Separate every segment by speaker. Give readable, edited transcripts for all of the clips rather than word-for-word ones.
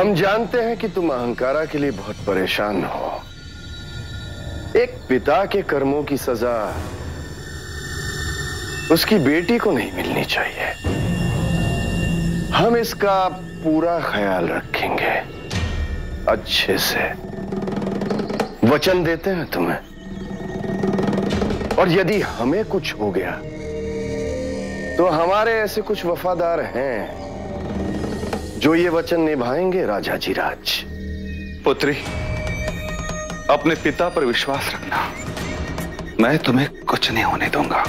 Speaker 1: हम जानते हैं कि तुम अहंकारा के लिए बहुत परेशान हो। एक पिता के कर्मों की सजा उसकी बेटी को नहीं मिलनी चाहिए। हम इसका पूरा ख्याल रखेंगे, अच्छे से। वचन देते हैं तुम्हें, और यदि हमें कुछ हो गया तो हमारे ऐसे कुछ वफादार हैं जो ये वचन निभाएंगे। राजा जी राज।
Speaker 2: पुत्री, अपने पिता पर विश्वास रखना, मैं तुम्हें कुछ नहीं होने दूंगा।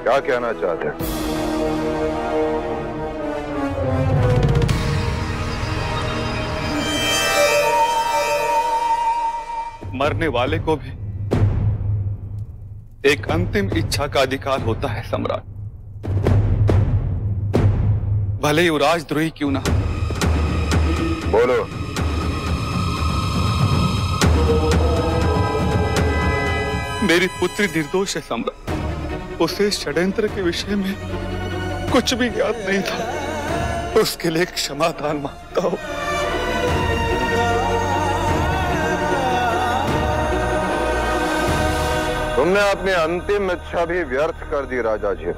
Speaker 3: क्या कहना चाहते हैं?
Speaker 2: मरने वाले को भी एक अंतिम इच्छा का अधिकार होता है सम्राट, भले ही वो राजद्रोही क्यों ना।
Speaker 3: बोलो।
Speaker 2: मेरी पुत्री निर्दोष है सम्राट, उसे षड्यंत्र के विषय में कुछ भी ज्ञात नहीं था। उसके लिए क्षमादान मांगता हूं।
Speaker 3: तुमने अपनी अंतिम इच्छा भी व्यर्थ कर दी राजा जी,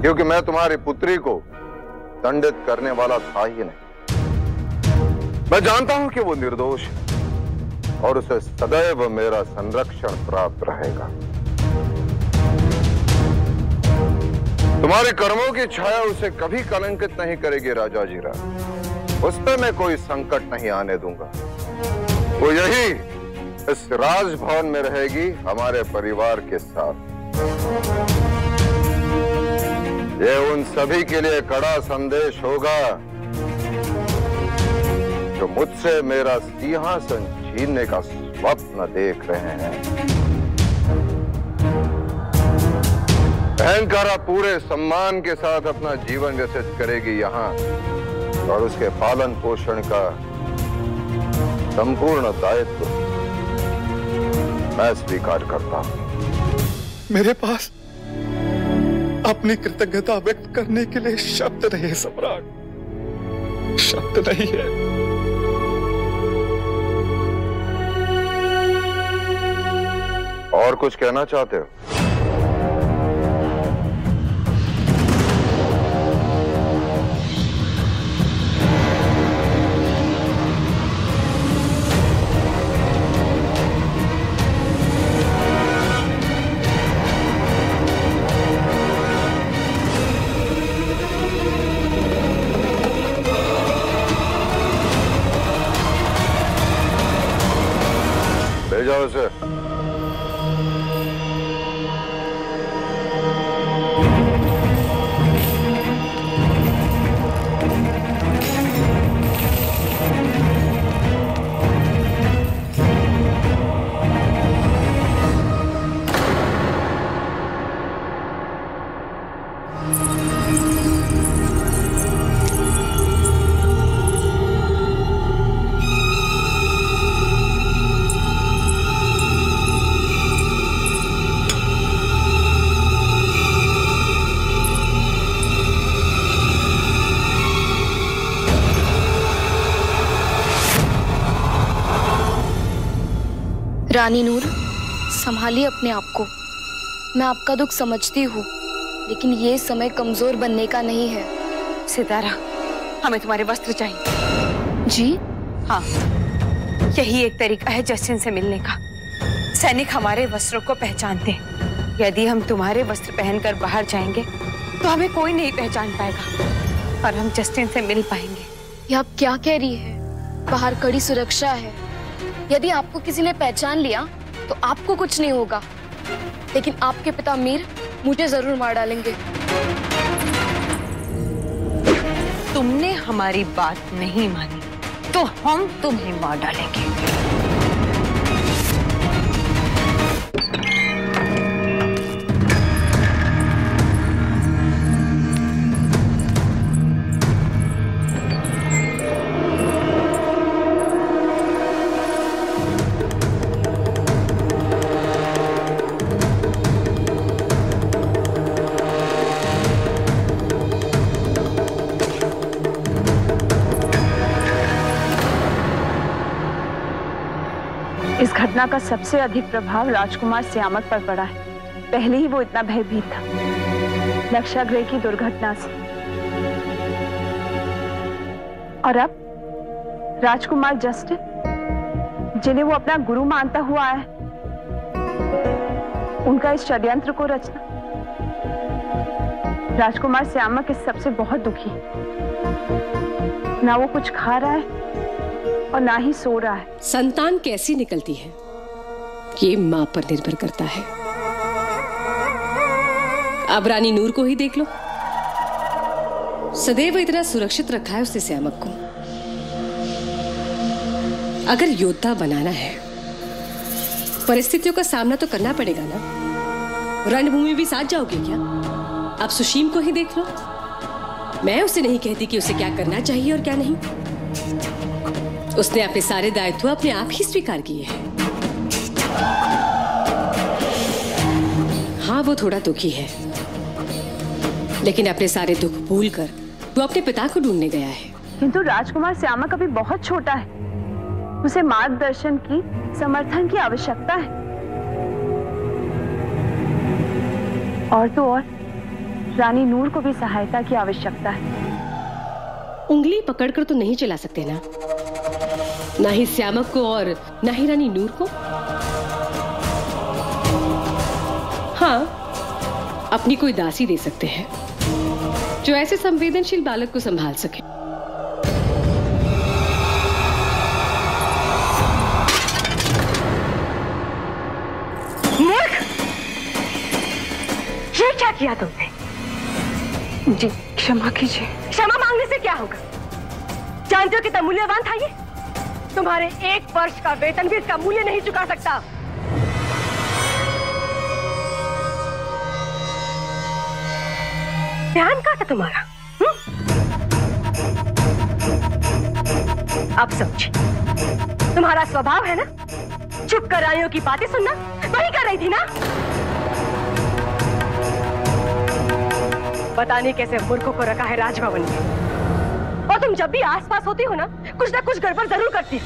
Speaker 3: क्योंकि मैं तुम्हारी पुत्री को दंडित करने वाला था ही नहीं। मैं जानता हूं कि वो निर्दोष है और उसे सदैव मेरा संरक्षण प्राप्त रहेगा। तुम्हारे कर्मों की छाया उसे कभी कलंकित नहीं करेगी राजा जी राज। उस पर मैं कोई संकट नहीं आने दूंगा। वो यही इस राजभवन में रहेगी हमारे परिवार के साथ। ये उन सभी के लिए कड़ा संदेश होगा जो मुझसे मेरा सिंहासन छीनने का स्वप्न देख रहे हैं। अहंकारा पूरे सम्मान के साथ अपना जीवन व्यतीत करेगी यहाँ, और उसके पालन पोषण का संपूर्ण दायित्व मैं स्वीकार करता हूं।
Speaker 2: मेरे पास अपनी कृतज्ञता व्यक्त करने के लिए शब्द नहीं है सम्राट, शब्द नहीं है।
Speaker 3: और कुछ कहना चाहते हो? ले जाओ इसे।
Speaker 4: रानी नूर, संभालिए अपने आप को। मैं आपका दुख समझती हूँ, लेकिन ये समय कमजोर बनने का नहीं है।
Speaker 5: सितारा, हमें तुम्हारे वस्त्र चाहिए।
Speaker 4: जी?
Speaker 5: हाँ, यही एक तरीका है जस्टिन से मिलने का। सैनिक हमारे वस्त्रों को पहचानते हैं। यदि हम तुम्हारे वस्त्र पहनकर बाहर जाएंगे तो हमें कोई नहीं पहचान पाएगा और हम जस्टिन से मिल पाएंगे।
Speaker 4: ये आप क्या कह रही है? बाहर कड़ी सुरक्षा है। यदि आपको किसी ने पहचान लिया तो आपको कुछ नहीं होगा, लेकिन आपके पिता मीर मुझे जरूर मार डालेंगे।
Speaker 5: तुमने हमारी बात नहीं मानी तो हम तुम्हें मार डालेंगे।
Speaker 6: इस घटना का सबसे अधिक प्रभाव राजकुमार श्यामक पर पड़ा है। पहले ही वो इतना भयभीत था लक्षागृह की दुर्घटना से, और अब राजकुमार जस्टिन, जिन्हें वो अपना गुरु मानता हुआ है, उनका इस षड्यंत्र को रचना। राजकुमार श्यामक इस सबसे बहुत दुखी है। ना वो कुछ खा रहा है और ना ही सो रहा है।
Speaker 7: संतान कैसी निकलती है ये मां पर निर्भर करता है। अब रानी नूर को ही देख लो, सदैव इतना सुरक्षित रखा है उसने श्यामक को। अगर योद्धा बनाना है, परिस्थितियों का सामना तो करना पड़ेगा ना। रणभूमि भी साथ जाओगे क्या? अब सुशीम को ही देख लो। मैं उसे नहीं कहती कि उसे क्या करना चाहिए और क्या नहीं। उसने अपने सारे दायित्व अपने आप ही स्वीकार किए हैं। हाँ, वो थोड़ा दुखी है, लेकिन अपने सारे दुख भूलकर वो अपने पिता को ढूंढने गया है।
Speaker 6: किंतु राजकुमार श्यामक अभी बहुत छोटा है। उसे मार्गदर्शन की, समर्थन की आवश्यकता है। और तो और रानी नूर को भी सहायता की आवश्यकता है।
Speaker 7: उंगली पकड़कर तो नहीं चला सकते ना, ना ही श्यामक को और ना ही रानी नूर को। हाँ, अपनी कोई दासी दे सकते हैं जो ऐसे संवेदनशील बालक को संभाल सके।
Speaker 5: मूर्ख! ये क्या किया तुमने?
Speaker 6: जी क्षमा कीजिए।
Speaker 5: क्षमा मांगने से क्या होगा? जानते हो कितना मूल्यवान था ये? तुम्हारे 1 वर्ष का वेतन भी इसका मूल्य नहीं चुका सकता। ध्यान कहाँ था तुम्हारा? अब समझी। तुम्हारा स्वभाव है ना चुप कर रानियों की बातें सुनना, वही कर रही थी ना। पता नहीं कैसे मूर्खों को रखा है राजभवन में, और तुम जब भी आसपास होती हो ना कुछ गड़बड़ जरूर करती हो।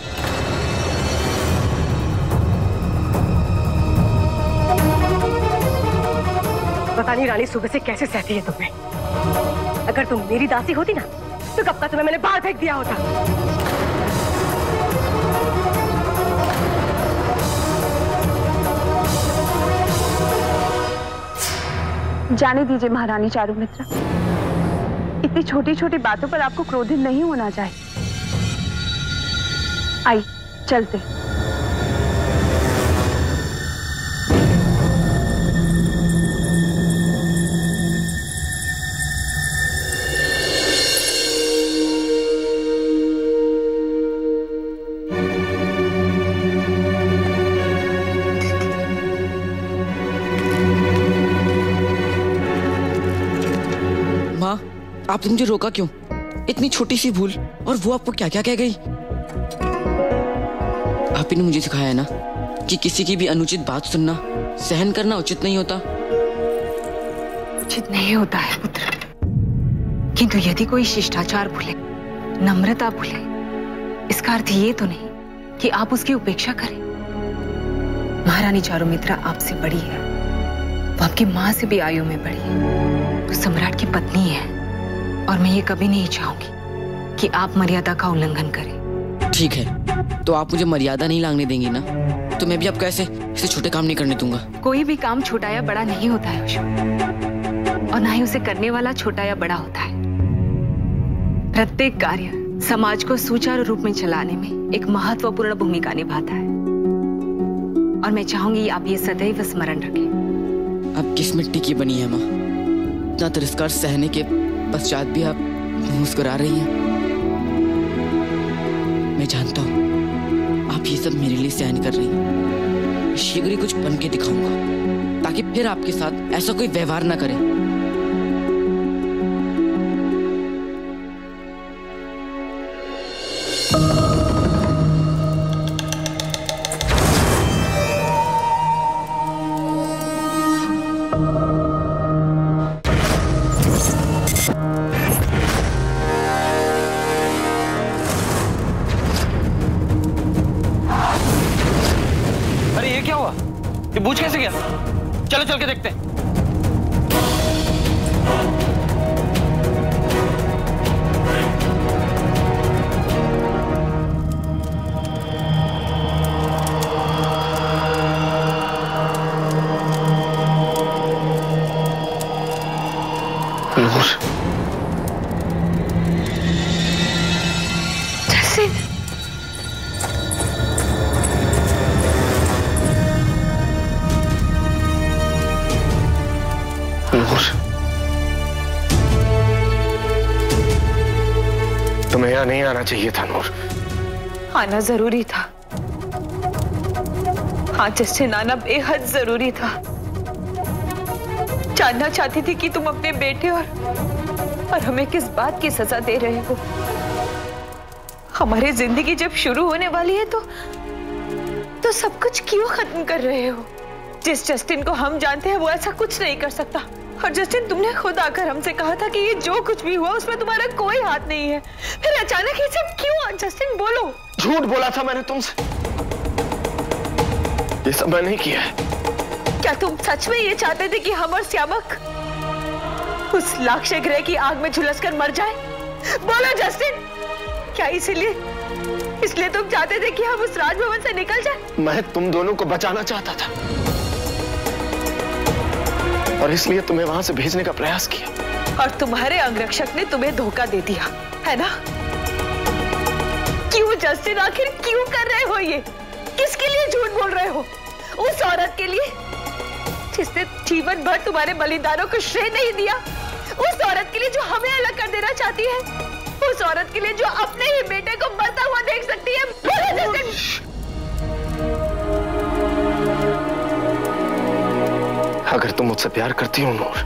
Speaker 5: पता नहीं रानी सुबह से कैसे सहती है तुम्हें। अगर तुम मेरी दासी होती ना तो कब का तुम्हें मैंने बाहर फेंक दिया होता।
Speaker 6: जाने दीजिए महारानी चारुमित्रा। इतनी छोटी छोटी बातों पर आपको क्रोधित नहीं होना चाहिए। आई चलते।
Speaker 8: माँ, आपने मुझे रोका क्यों? इतनी छोटी सी भूल, और वो आपको क्या क्या कह गई? आप ही ने मुझे सिखाया है ना कि किसी की भी अनुचित बात सुनना, सहन करना उचित नहीं होता।
Speaker 5: उचित नहीं होता है पुत्र, किंतु यदि कोई शिष्टाचार भूले, नम्रता भूले, इसका अर्थ ये तो नहीं कि आप उसकी उपेक्षा करें। महारानी चारुमित्रा आपसे बड़ी है, वो आपकी माँ से भी आयु में बड़ी है। वो सम्राट की पत्नी है और मैं ये कभी नहीं चाहूंगी कि आप मर्यादा का उल्लंघन करें।
Speaker 8: ठीक है, तो आप मुझे मर्यादा नहीं लांघने देंगी ना, तो मैं भी अब कैसे इसे छोटे काम नहीं करने दूंगा।
Speaker 5: कोई भी काम छोटा या बड़ा नहीं होता है अशोक, और ना ही उसे करने वाला छोटा या बड़ा होता है। प्रत्येक कार्य समाज को सुचारू रूप में चलाने में एक महत्वपूर्ण भूमिका निभाता है, और मैं चाहूंगी आप ये सदैव स्मरण रखें।
Speaker 8: आप किस मिट्टी की बनी है माँ? इतना तिरस्कार सहने के पश्चात भी आप मुस्कुरा रही हैं। मैं जानता हूँ आप ये सब मेरे लिए सहन कर रही हैं। शीघ्र ही कुछ बन के दिखाऊंगा ताकि फिर आपके साथ ऐसा कोई व्यवहार ना करें।
Speaker 9: ये बूझ कैसे गया? चलो चल के देखते हैं।
Speaker 1: नूर,
Speaker 5: जसिन,
Speaker 1: तुम्हें यहाँ नहीं आना चाहिए था नूर।
Speaker 5: आना जरूरी था। हाँ जसिन, आना बेहद जरूरी था। जानना चाहती थी कि तुम अपने बेटे और हमें किस बात की सजा दे रहे हो। हमारी जिंदगी जब शुरू होने वाली है तो सब कुछ क्यों खत्म कर रहे हो? जिस जस्टिन को हम जानते हैं वो ऐसा कुछ नहीं कर सकता। और जस्टिन, तुमने खुद आकर हमसे कहा था कि ये जो कुछ भी हुआ उसमें तुम्हारा कोई हाथ नहीं है। फिर अचानक ये सब क्यों? जस्टिन बोलो।
Speaker 1: झूठ बोला था मैंने तुमसे। ये सब मैंने नहीं किया है।
Speaker 5: क्या तुम सच में ये चाहते थे कि हम और श्यामक उस लाक्षय ग्रह की आग में झुलसकर मर जाए? बोलो जस्टिन, क्या इसलिए तुम चाहते थे कि हम उस राजभवन से निकल जाए?
Speaker 1: मैं तुम दोनों को बचाना चाहता था और इसलिए तुम्हें वहां से भेजने का प्रयास किया।
Speaker 5: और तुम्हारे अंगरक्षक ने तुम्हें धोखा दे दिया, है ना? क्यों जस्टिन, आखिर क्यों कर रहे हो ये? किसके लिए झूठ बोल रहे हो? उस औरत के लिए जिसने जीवन भर तुम्हारे बलिदानों को श्रेय नहीं दिया? उस औरत के लिए जो हमें अलग कर देना चाहती है? उस औरत के लिए जो अपने ही बेटे को मरता हुआ देख सकती है?
Speaker 1: अगर तुम मुझसे प्यार करती हो नूर,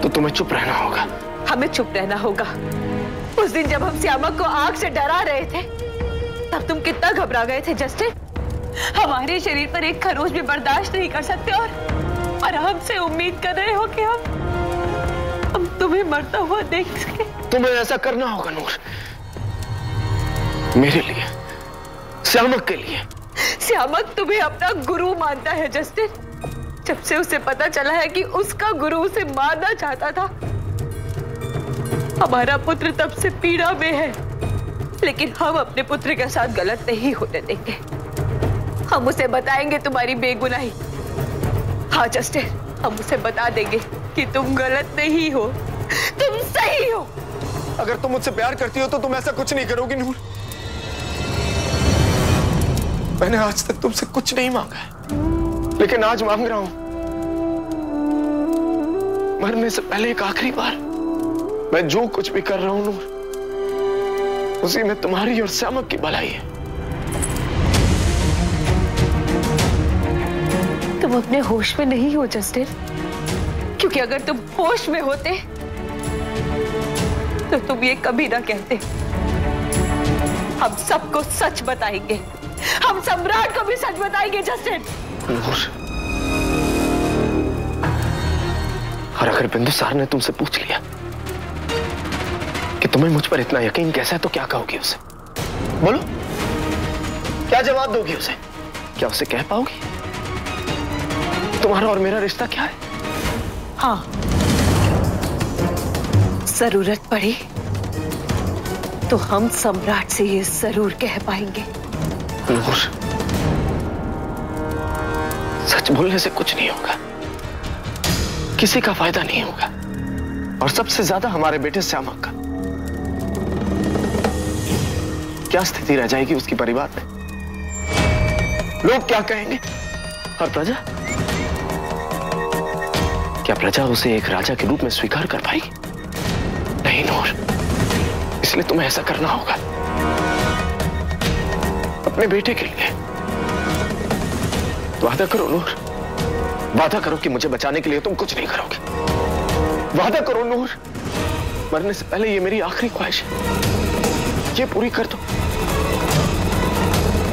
Speaker 1: तो तुम्हें चुप रहना होगा।
Speaker 5: हमें चुप रहना होगा। उस दिन जब हम श्यामक को आग से डरा रहे थे तब तुम कितना घबरा गए थे जस्टिन। हमारे शरीर पर एक खरोच भी बर्दाश्त नहीं कर सकते और हमसे उम्मीद कर रहे हो कि हम तुम्हें मरता हुआ देख सके।
Speaker 1: तुम्हें ऐसा करना होगा नूर, मेरे लिए, श्यामक के लिए।
Speaker 5: श्यामक तुम्हें अपना गुरु मानता है जस्टिन। जब से उसे पता चला है कि उसका गुरु उसे मारना चाहता था, हमारा पुत्र तब से पीड़ा में है। लेकिन हम अपने पुत्र के साथ गलत नहीं होने देंगे। हम उसे बताएंगे तुम्हारी बेगुनाही। हाँ जस्टिन, हम उसे बता देंगे कि तुम गलत नहीं हो, तुम सही हो।
Speaker 1: अगर तुम मुझसे प्यार करती हो तो तुम ऐसा कुछ नहीं करोगी नूर। मैंने आज तक तुमसे कुछ नहीं मांगा है, लेकिन आज मांग रहा हूं। मरने से पहले एक आखिरी बार मैं जो कुछ भी कर रहा हूं नूर, उसी में तुम्हारी और श्यामक की भलाई है।
Speaker 5: तुम अपने होश में नहीं हो जस्टिन, क्योंकि अगर तुम होश में होते तो तुम ये कभी ना कहते। हम सबको सच बताएंगे, हम सम्राट को भी सच बताएंगे जस्टिन।
Speaker 1: नूर, और अगर बिंदुसार ने तुमसे पूछ लिया कि तुम्हें मुझ पर इतना यकीन कैसा है, तो क्या कहोगी उसे? बोलो, क्या जवाब दोगी उसे? क्या उसे कह पाओगी तुम्हारा और मेरा रिश्ता क्या है?
Speaker 5: हाँ, जरूरत पड़ी तो हम सम्राट से ये जरूर कह पाएंगे।
Speaker 1: नूर, सच बोलने से कुछ नहीं होगा, किसी का फायदा नहीं होगा, और सबसे ज्यादा हमारे बेटे श्यामक का। क्या स्थिति रह जाएगी उसकी परिवार में? लोग क्या कहेंगे? और प्रजा, क्या प्रजा उसे एक राजा के रूप में स्वीकार कर पाएगी? नहीं नूर, इसलिए तुम्हें ऐसा करना होगा अपने बेटे के लिए। वादा करो नूर, वादा करो कि मुझे बचाने के लिए तुम कुछ नहीं करोगे। वादा करो नूर, मरने से पहले ये मेरी आखिरी ख्वाहिश है, ये पूरी कर दो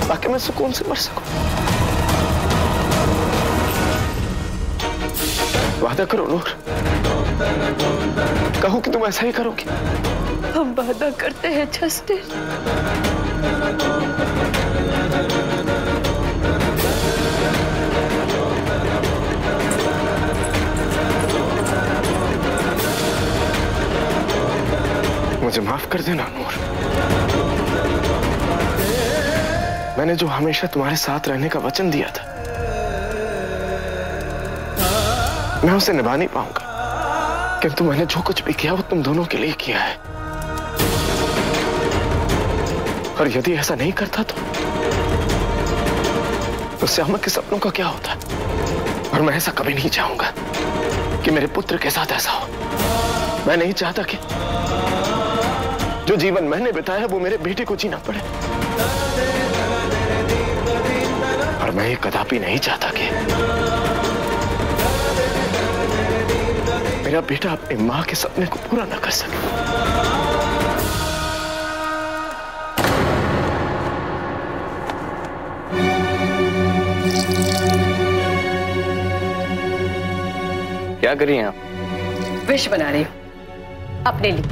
Speaker 1: ताकि मैं सुकून से मर सकूं। वादा करो नूर, कहो कि तुम ऐसा ही करोगे।
Speaker 5: हम वादा करते हैं जस्टिन।
Speaker 1: मुझे माफ कर देना नूर, मैंने जो हमेशा तुम्हारे साथ रहने का वचन दिया था, मैं उसे निभा नहीं पाऊंगा, किंतु मैंने जो कुछ भी किया वो तुम दोनों के लिए किया है। और यदि ऐसा नहीं करता तो श्यामक के सपनों का क्या होता? और मैं ऐसा कभी नहीं चाहूंगा कि मेरे पुत्र के साथ ऐसा हो। मैं नहीं चाहता कि जो जीवन मैंने बिताया वो मेरे बेटे को जीना पड़े, और मैं ये कदापि नहीं चाहता कि मेरा बेटा अपनी मां के सपने को पूरा ना कर सके।
Speaker 9: क्या कर रही हैं आप?
Speaker 7: विश बना रही हूं अपने लिए।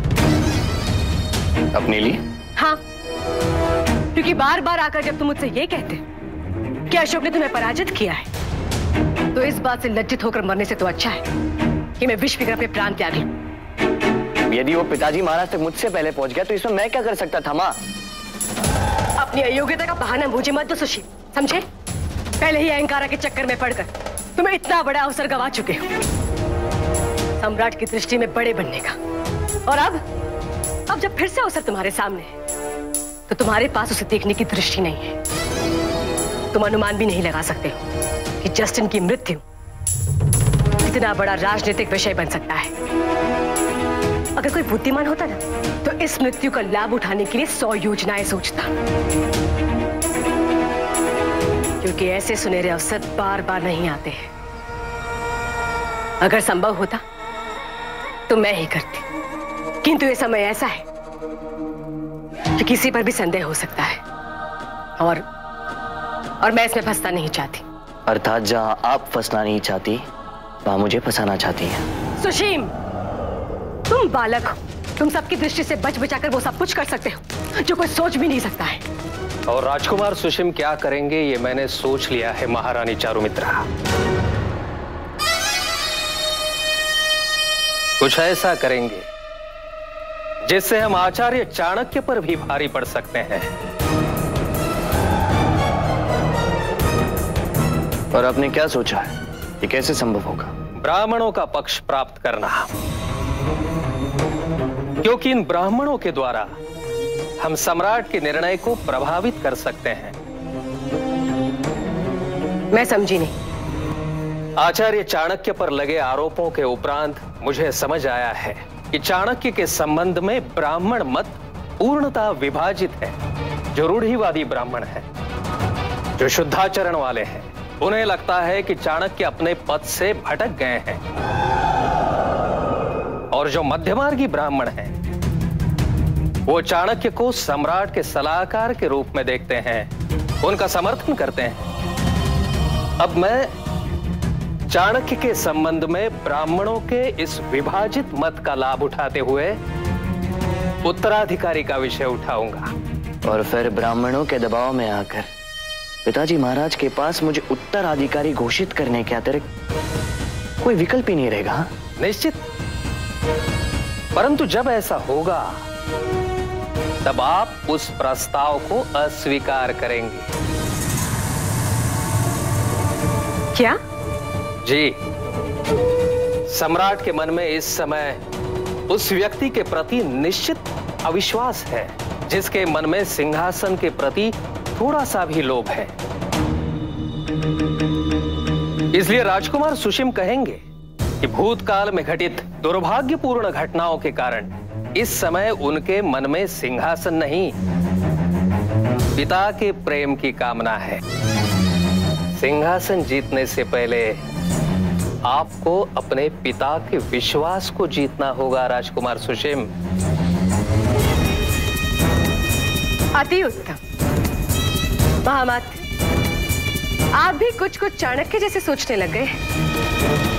Speaker 9: अपने लिए?
Speaker 7: हाँ, क्योंकि बार बार आकर जब तुम मुझसे ये कहते कि अशोक ने तुम्हें पराजित किया है, तो इस बात से लज्जित होकर मरने से तो अच्छा है कि मैं विष पीकर अपने प्राण त्याग लूं।
Speaker 9: यदि वो पिताजी महाराज तक मुझसे पहले पहुंच गया तो इसमें मैं क्या कर सकता था माँ?
Speaker 7: अपनी अयोग्यता का बहाना मुझे मत दो सुशील, समझे? पहले ही अहंकार के चक्कर में पड़कर तुम्हें इतना बड़ा अवसर गंवा चुके हो, सम्राट की दृष्टि में बड़े बनने का। और अब जब फिर से अवसर तुम्हारे सामने है, तो तुम्हारे पास उसे देखने की दृष्टि नहीं है। तुम अनुमान भी नहीं लगा सकते हो कि जस्टिन की मृत्यु कितना बड़ा राजनीतिक विषय बन सकता है। अगर कोई बुद्धिमान होता ना, तो इस मृत्यु का लाभ उठाने के लिए 100 योजनाएं सोचता, क्योंकि ऐसे सुनहरे अवसर बार बार नहीं आते हैं। अगर संभव होता तो मैं ही करती, किंतु ये समय ऐसा है कि किसी पर भी संदेह हो सकता है, और मैं इसमें फंसना नहीं चाहती।
Speaker 9: अर्थात जहां आप फंसना नहीं चाहती, वहां मुझे फंसाना चाहती हैं।
Speaker 7: सुशीम, तुम बालक हो, तुम सबकी दृष्टि से बच बचाकर वो सब कुछ कर सकते हो जो कोई सोच भी नहीं सकता है।
Speaker 10: और राजकुमार सुशीम क्या करेंगे ये मैंने सोच लिया है महारानी चारुमित्रा। कुछ ऐसा करेंगे जिससे हम आचार्य चाणक्य पर भी भारी पड़ सकते हैं।
Speaker 9: और आपने क्या सोचा है, ये कैसे संभव होगा?
Speaker 10: ब्राह्मणों का पक्ष प्राप्त करना, क्योंकि इन ब्राह्मणों के द्वारा हम सम्राट के निर्णय को प्रभावित कर सकते हैं।
Speaker 7: मैं समझी नहीं।
Speaker 10: आचार्य चाणक्य पर लगे आरोपों के उपरांत मुझे समझ आया है कि चाणक्य के संबंध में ब्राह्मण मत पूर्णतः विभाजित है। जो रूढ़िवादी ब्राह्मण है, जो शुद्धाचरण वाले हैं, उन्हें लगता है कि चाणक्य अपने पद से भटक गए हैं, और जो मध्यमार्गी ब्राह्मण हैं, वो चाणक्य को सम्राट के सलाहकार के रूप में देखते हैं, उनका समर्थन करते हैं। अब मैं चाणक्य के संबंध में ब्राह्मणों के इस विभाजित मत का लाभ उठाते हुए उत्तराधिकारी का विषय उठाऊंगा।
Speaker 9: और फिर ब्राह्मणों के दबाव में आकर पिताजी महाराज के पास मुझे उत्तराधिकारी घोषित करने के अतिरिक्त कोई विकल्प ही नहीं रहेगा।
Speaker 10: निश्चित परंतु जब ऐसा होगा तब आप उस प्रस्ताव को अस्वीकार करेंगे।
Speaker 5: क्या?
Speaker 10: जी, सम्राट के मन में इस समय उस व्यक्ति के प्रति निश्चित अविश्वास है जिसके मन में सिंहासन के प्रति थोड़ा सा भी लोभ है। इसलिए राजकुमार सुशीम कहेंगे कि भूतकाल में घटित दुर्भाग्यपूर्ण घटनाओं के कारण इस समय उनके मन में सिंहासन नहीं, पिता के प्रेम की कामना है। सिंहासन जीतने से पहले आपको अपने पिता के विश्वास को जीतना होगा राजकुमार सुशीम।
Speaker 11: अति उत्तम महामात्र, आप भी कुछ चाणक्य जैसे सोचने लग गए।